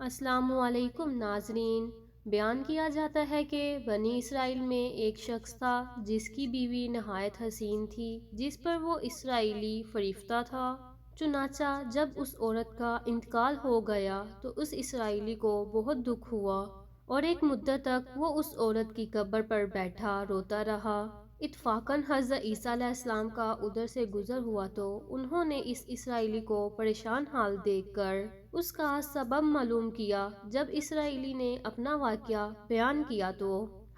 السلام علیکم ناظرین۔ بیان کیا جاتا ہے کہ بنی اسرائیل میں ایک شخص تھا جس کی بیوی نہایت حسین تھی، جس پر وہ اسرائیلی فریفتہ تھا۔ چنانچہ جب اس عورت کا انتقال ہو گیا تو اس اسرائیلی کو بہت دکھ ہوا اور ایک مدت تک وہ اس عورت کی قبر پر بیٹھا روتا رہا۔ اتفاقاً حضرت عیسیٰ علیہ السلام کا ادھر سے گزر ہوا تو انہوں نے اس اسرائیلی کو پریشان حال دیکھ کر اس کا سبب معلوم کیا۔ جب اسرائیلی نے اپنا واقعہ بیان کیا تو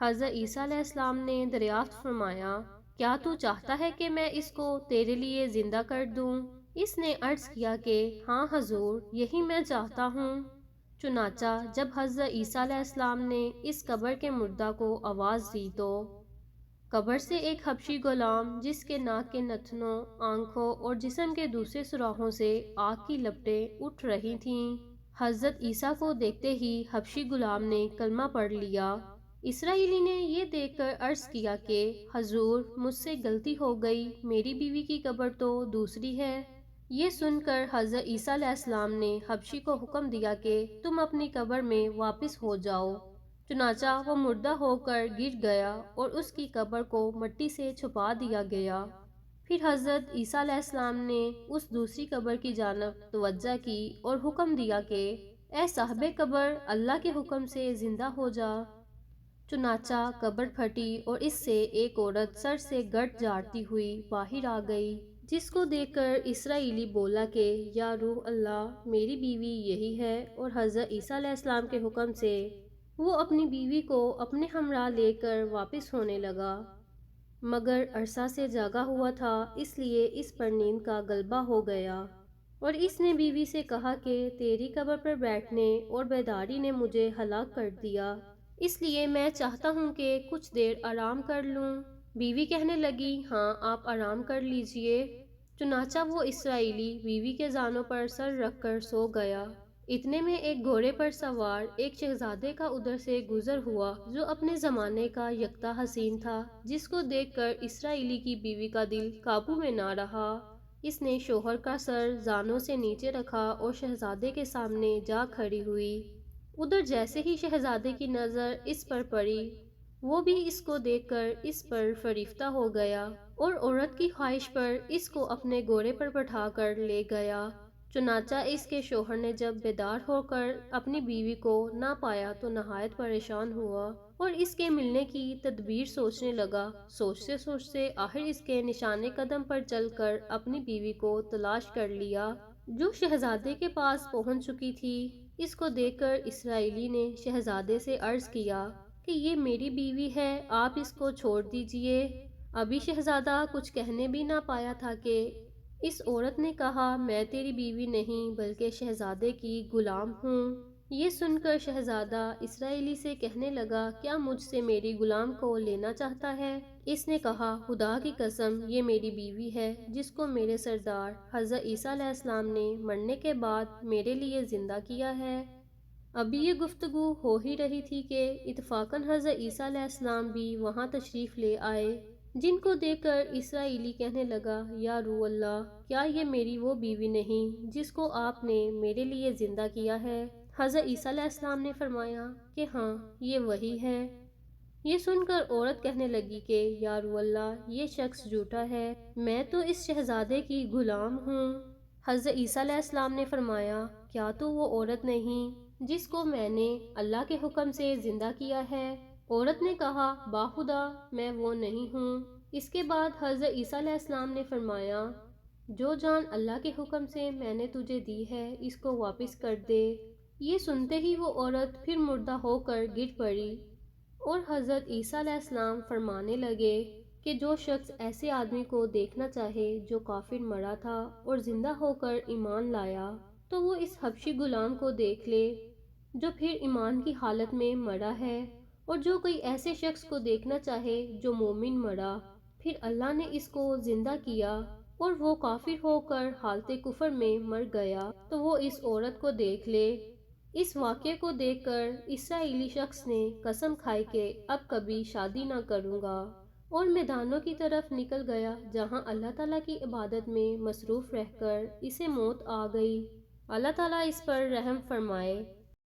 حضرت عیسیٰ علیہ السلام نے دریافت فرمایا، کیا تو چاہتا ہے کہ میں اس کو تیرے لیے زندہ کر دوں؟ اس نے عرض کیا کہ ہاں حضور، یہی میں چاہتا ہوں۔ چنانچہ جب حضرت عیسیٰ علیہ السلام نے اس قبر کے مردہ کو آواز دی تو قبر سے ایک حبشی غلام، جس کے ناک کے نتنوں، آنکھوں اور جسم کے دوسرے سوراخوں سے آگ کی لپٹیں اٹھ رہی تھیں، حضرت عیسیٰ کو دیکھتے ہی حبشی غلام نے کلمہ پڑھ لیا۔ اسرائیلی نے یہ دیکھ کر عرض کیا کہ حضور، مجھ سے غلطی ہو گئی، میری بیوی کی قبر تو دوسری ہے۔ یہ سن کر حضرت عیسیٰ علیہ السلام نے حبشی کو حکم دیا کہ تم اپنی قبر میں واپس ہو جاؤ۔ چنانچہ وہ مردہ ہو کر گر گیا اور اس کی قبر کو مٹی سے چھپا دیا گیا۔ پھر حضرت عیسیٰ علیہ السلام نے اس دوسری قبر کی جانب توجہ کی اور حکم دیا کہ اے صاحب قبر، اللہ کے حکم سے زندہ ہو جا۔ چنانچہ قبر پھٹی اور اس سے ایک عورت سر سے گرد جھاڑتی ہوئی باہر آ گئی، جس کو دیکھ کر اسرائیلی بولا کہ یا روح اللہ، میری بیوی یہی ہے، اور حضرت عیسیٰ علیہ السلام کے حکم سے وہ اپنی بیوی کو اپنے ہمراہ لے کر واپس ہونے لگا، مگر عرصہ سے جاگا ہوا تھا، اس لیے اس پر نیند کا غلبہ ہو گیا، اور اس نے بیوی سے کہا کہ تیری قبر پر بیٹھنے اور بیداری نے مجھے ہلاک کر دیا، اس لیے میں چاہتا ہوں کہ کچھ دیر آرام کر لوں۔ بیوی کہنے لگی، ہاں آپ آرام کر لیجئے۔ چنانچہ وہ اسرائیلی بیوی کے زانوں پر سر رکھ کر سو گیا۔ اتنے میں ایک گھوڑے پر سوار ایک شہزادے کا ادھر سے گزر ہوا جو اپنے زمانے کا یکتا حسین تھا، جس کو دیکھ کر اسرائیلی کی بیوی کا دل قابو میں نہ رہا۔ اس نے شوہر کا سر زانوں سے نیچے رکھا اور شہزادے کے سامنے جا کھڑی ہوئی۔ ادھر جیسے ہی شہزادے کی نظر اس پر پڑی، وہ بھی اس کو دیکھ کر اس پر فریفتہ ہو گیا اور عورت کی خواہش پر اس کو اپنے گھوڑے پر بٹھا کر لے گیا۔ چنانچہ اس کے شوہر نے جب بیدار ہو کر اپنی بیوی کو نہ پایا تو نہایت پریشان ہوا اور اس کے ملنے کی تدبیر سوچنے لگا۔ سوچتے سوچتے آخر اس کے نشان قدم پر چل کر اپنی بیوی کو تلاش کر لیا، جو شہزادے کے پاس پہنچ چکی تھی۔ اس کو دیکھ کر اسرائیلی نے شہزادے سے عرض کیا کہ یہ میری بیوی ہے، آپ اس کو چھوڑ دیجئے۔ ابھی شہزادہ کچھ کہنے بھی نہ پایا تھا کہ اس عورت نے کہا، میں تیری بیوی نہیں بلکہ شہزادے کی غلام ہوں۔ یہ سن کر شہزادہ اسرائیلی سے کہنے لگا، کیا مجھ سے میری غلام کو لینا چاہتا ہے؟ اس نے کہا، خدا کی قسم، یہ میری بیوی ہے جس کو میرے سردار حضرت عیسیٰ علیہ السلام نے مرنے کے بعد میرے لیے زندہ کیا ہے۔ ابھی یہ گفتگو ہو ہی رہی تھی کہ اتفاقاً حضرت عیسیٰ علیہ السلام بھی وہاں تشریف لے آئے، جن کو دیکھ کر اسرائیلی کہنے لگا، یا روح اللہ، کیا یہ میری وہ بیوی نہیں جس کو آپ نے میرے لیے زندہ کیا ہے؟ حضرت عیسیٰ علیہ السلام نے فرمایا کہ ہاں، یہ وہی ہے۔ یہ سن کر عورت کہنے لگی کہ یا روح اللہ، یہ شخص جھوٹا ہے، میں تو اس شہزادے کی غلام ہوں۔ حضرت عیسیٰ علیہ السلام نے فرمایا، کیا تو وہ عورت نہیں جس کو میں نے اللہ کے حکم سے زندہ کیا ہے؟ عورت نے کہا، باخدا، میں وہ نہیں ہوں۔ اس کے بعد حضرت عیسیٰ علیہ السلام نے فرمایا، جو جان اللہ کے حکم سے میں نے تجھے دی ہے، اس کو واپس کر دے۔ یہ سنتے ہی وہ عورت پھر مردہ ہو کر گر پڑی اور حضرت عیسیٰ علیہ السلام فرمانے لگے کہ جو شخص ایسے آدمی کو دیکھنا چاہے جو کافر مرا تھا اور زندہ ہو کر ایمان لایا، تو وہ اس حبشی غلام کو دیکھ لے جو پھر ایمان کی حالت میں مرا ہے، اور جو کوئی ایسے شخص کو دیکھنا چاہے جو مومن مرا، پھر اللہ نے اس کو زندہ کیا اور وہ کافر ہو کر حالت کفر میں مر گیا، تو وہ اس عورت کو دیکھ لے۔ اس واقعے کو دیکھ کر اسرائیلی شخص نے قسم کھائی کہ اب کبھی شادی نہ کروں گا، اور میدانوں کی طرف نکل گیا جہاں اللہ تعالیٰ کی عبادت میں مصروف رہ کر اسے موت آ گئی۔ اللہ تعالیٰ اس پر رحم فرمائے۔